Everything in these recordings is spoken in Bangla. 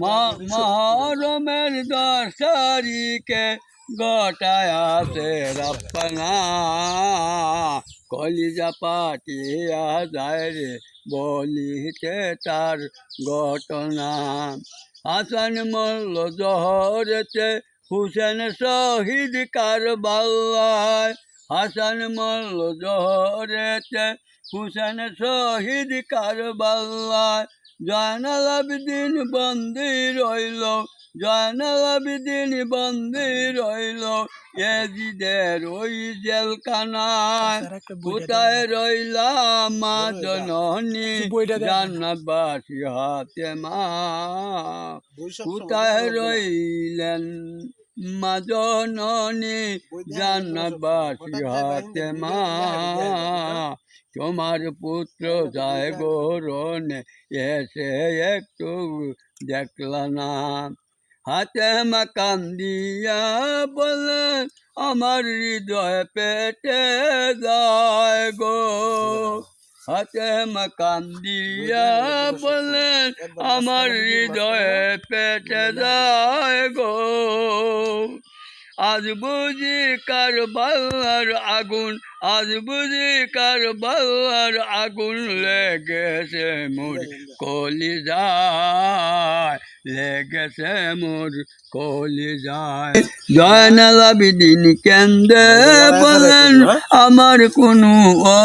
মহরমের 10 তারিখে গোটায় আছে রপ্পানা কলিজা পাটিয়া যায় রে বলিতে তার ঘটনা। হাসান মল্ল জহরেতে হুসেন শহীদ কারবালায়, হাসান মল্ল জহরেতে হুসেন শহীদ কারবালায়। জয়নাল আবেদিন বন্দি রইল, জয়নাল আবেদিন বন্দি রইল এজিদের ওই জেলখানায়। কোথায় রইলাম মা জননী জান্নাতবাসী হাতে মা, কোথায় রইলেন মা জননী জান্নাতবাসী হাতে মা। তোমার পুত্র যায় গরনে এসে একটু দেখলা না। হাতে মা কান্দিয়া বলেন আমার হৃদয় পেটে যায় গো। হাতে মা কান্দিয়া বলেন আমার হৃদয় পেটে যায় গো। আজ বুঝি কারবালার আগুন, আজ বুঝি কারবালার আগুন লেগেছে মোর কলিজায়, লেগেছে মোর কলিজায়। জয়নাল আবেদিন কেন্দে বলেন আমার কোনো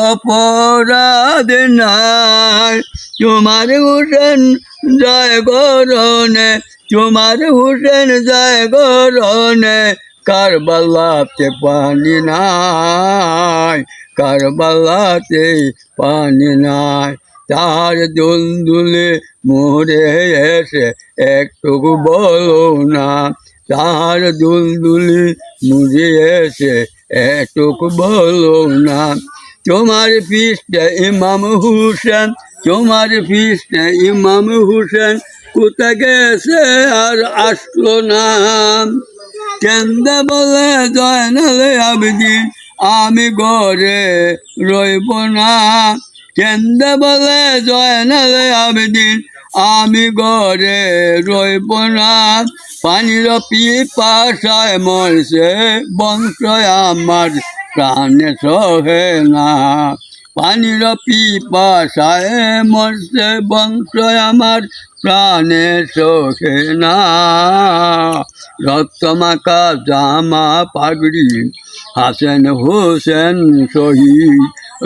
অপরাধ নাই। তোমার হুসেন জয় গরনে, তোমার হুসেন জয় গরনে কারবালাতে পানি নাই, কারবালাতে পানি নাই। তার দুলদুলে মোরে এসে একটু বলো না, তার দুলদুলি মুড়ে এসে একটু বলো না। তোমার পৃষ্ঠে ইমাম হুসেন, তোমার পৃষ্ঠে ইমাম হুসেন কোথা গেছে আর আসলো না। কেন্দে বলে জয়নাল আবেদিন আমি ঘরে রইব না। কেন্দে বলে জয়নাল আবেদিন আমি ঘরে রইব না। পানির পিপাসায় মরছে বংশ আমার প্রাণে সহে না, পানির পিপাসায় মরছে বংশ আমার প্রাণে সহে না। রক্তমাখা জামা পাগড়ি হাসান হোসেন শহীদ,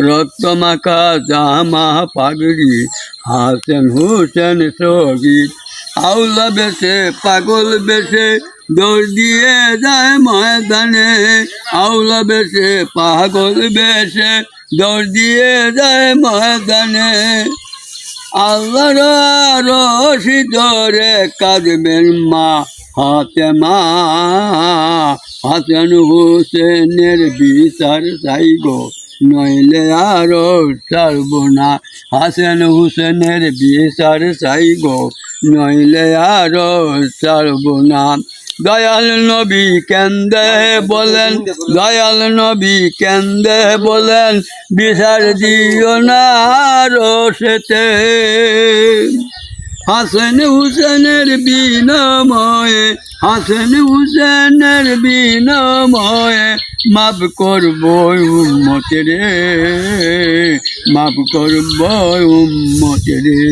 রক্তমাখা জামা পাগড়ি হাসান হোসেন শহীদ। আউলা বেশে পাগল বেশে দৌড় দিয়ে যায় ময়দানে, আউলা বেশে পাগল বেশে দৌড় দিয়ে যায় ময়দানে। আল্লাহর রশি ধরে কাঁদবেন মা হাতে মা, হাসান হোসেনের বিচার চাই গো নইলে আরো ছাড়ব না। হাসান হোসেনের বিচার চাই গো নইলে আরো ছাড়ব না। দয়াল নবী কেন্দে বলেন, দয়াল নবী কেন্দে বলেন বিচার দিও না রোষেতে। হাসান হুসেনের বিনাময়ে, হাসান হুসেনের বিনাময়ে মাফ করব উম্মত রে, মাফ করব উম্মত রে।